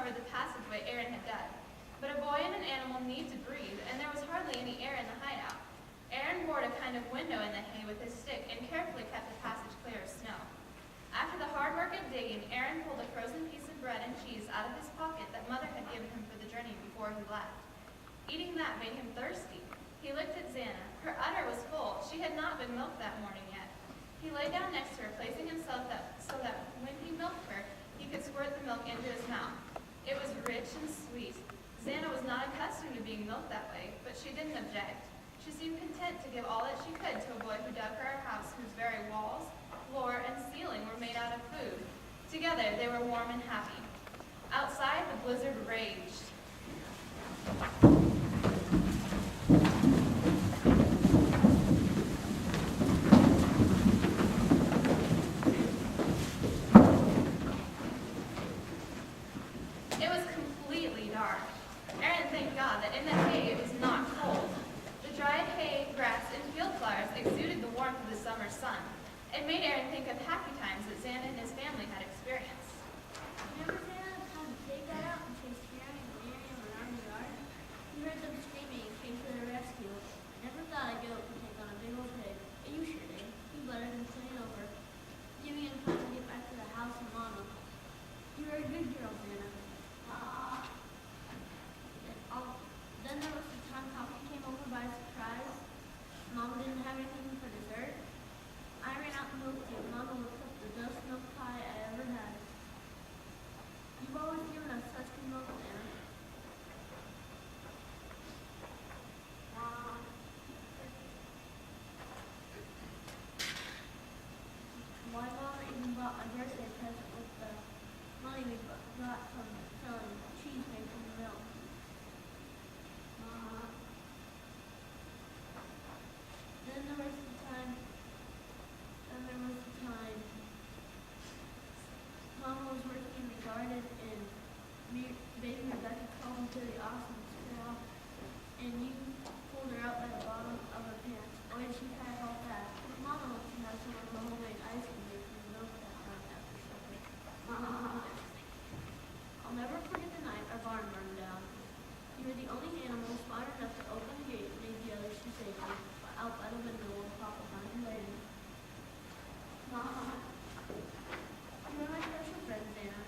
covered the passageway Aaron had dug. But a boy and an animal need to breathe, and there was hardly any air in the hideout. Aaron bored a kind of window in the hay with his stick and carefully kept the passage clear of snow. After the hard work of digging, Aaron pulled a frozen piece of bread and cheese out of his pocket that Mother had given him for the journey before he left. Eating that made him thirsty. He looked at Zaana. Her udder was full. She had not been milked that morning yet. He lay down next to her, placing himself so that when he milked her, he could squirt the milk into his mouth. It was rich and sweet. Zaana was not accustomed to being milked that way, but she didn't object. She seemed content to give all that she could to a boy who dug her a house whose very walls, floor, and ceiling were made out of food. Together, they were warm and happy. Outside, the blizzard raged. It was completely dark. Aaron thanked God that in the hay it was not cold. The dried hay, grass, and field flowers exuded the warmth of the summer sun. It made Aaron think of happy times that Zaana and his family had experienced. Remember, Zaana, the time the pig got out and chased Mary and Miriam around the yard? You heard them screaming and came to their rescue. I never thought a goat could take on a big old pig, but you sure did. You butted and sent it over, giving him time to get back to the house and Mama. You were a good girl, Zaana. Then there was the time coffee came over by surprise. Mama didn't have anything for dessert. I ran out and milked you. Mama looked up the best milk pie I ever had. You've always given us such good milk, Zaana. Why Mama even bought my birthday present with the money we got from selling cheese made from the milk. Then there was the time Mama was working in the garden and baby Rebecca called into the awesome squirrel and you pulled her out by the bottom of her pants. Boy, did she pack all that. Mama wants to have some of the homemade ice cream made from the milk that night after supper. I'll never forget the night our barn burned down. You were the only animal smart enough to open the gate and lead the others to safety out by the window while Papa found you later. You're my special friend, Zaana.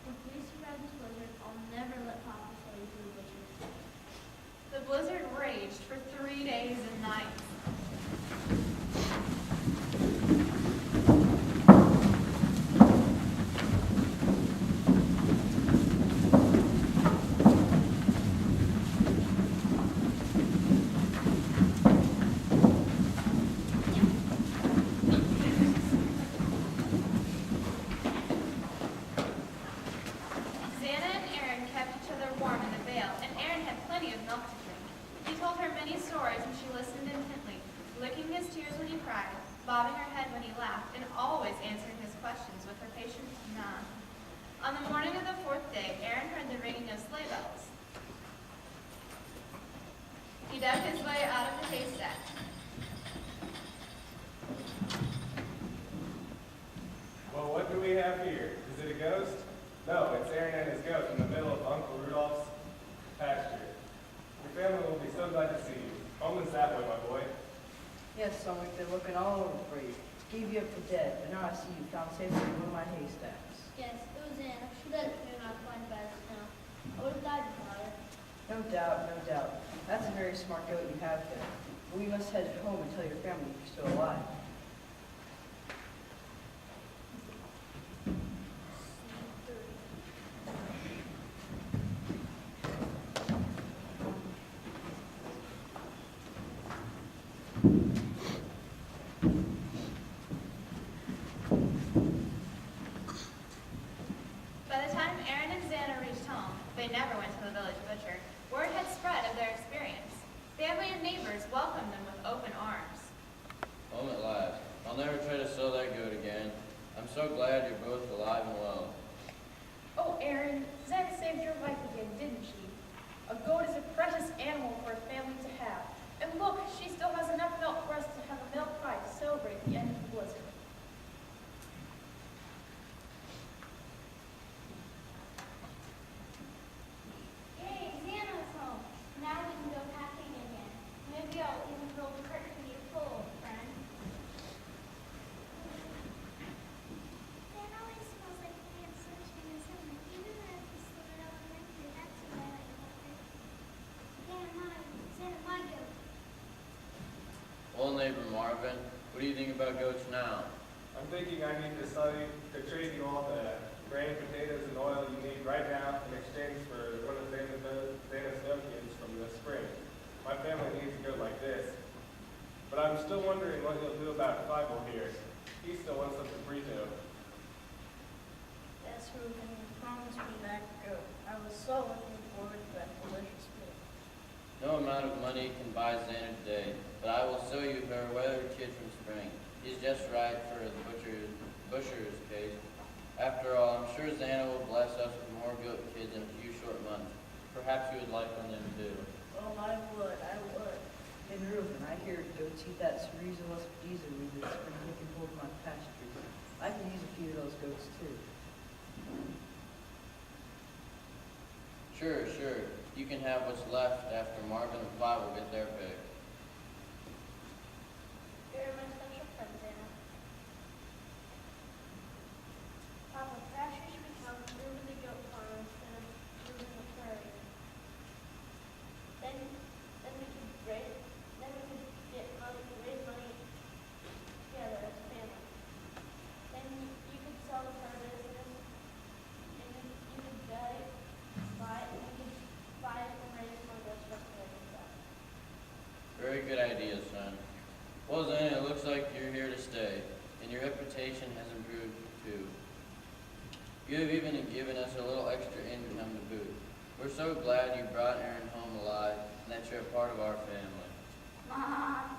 If we survive this blizzard, I'll never let Papa sell you to the butcher. The blizzard raged for 3 days and nights. Bobbing her head when he laughed, and always answering his questions with her patient nod. On the morning of the 4th day, Aaron heard the ringing of sleigh bells. He dug his way out of the haystack. Well, what do we have here? Is it a ghost? No, it's Aaron and his goat in the middle of Uncle Rudolph's pasture. Your family will be so glad to see you. Home is that way, my boy. Yes, son, we've been looking all over for you. Gave you up for dead, but now I see you found safety in one of my haystacks. Yes, it was Zaana. She let it clear not blind by the snow. I would have died without her. No doubt, no doubt. That's a very smart goat you have there. But we must head home and tell your family you're still alive. By the time Aaron and Zaana reached home, they never went to the village butcher. Word had spread of their experience. Family and neighbors welcomed them with open arms. Home at last. I'll never try to sell that goat again. I'm so glad you're both alive and well. Oh, Aaron, Zaana saved your life again, didn't she? A goat is a precious animal for a family to have. And look, she still has enough milk for us to neighbor Marvin, what do you think about goats now? I'm thinking I need to trade you all the grain, potatoes, and oil you need right now in exchange for one of Zaana's goat kids from the spring. My family needs a goat like this. But I'm still wondering what you'll do about Fievel here. He still wants some burrito. Yes, Reuben, you promised me that goat. I was so looking forward to that delicious meal. No amount of money can buy Zaana today, but I will sell you her weathered kid from spring. He's just right for the butcher's case. After all, I'm sure Zaana will bless us with more goat kids in a few short months. Perhaps you would like one of them too. Oh, I would. And Reuben, I hear goats eat that cerezo diesel that's been taken hold of my pasture. I can use a few of those goats too. Sure. You can have what's left after Marvin and Fievel get their pick. You're my special friend, Zaana. Papa, perhaps you should become Reuben the goat farmer instead of Reuben the prairie. Then we could get money, raise money together as a family. Then you could sell the fur business, and you could buy it, and raise more goats for yourself. Very good idea, son. Well, Zaana, it looks like you're here to stay, and your reputation has improved too. You have even given us a little extra income to boot. We're so glad you brought Aaron home alive and that you're a part of our family. Mom,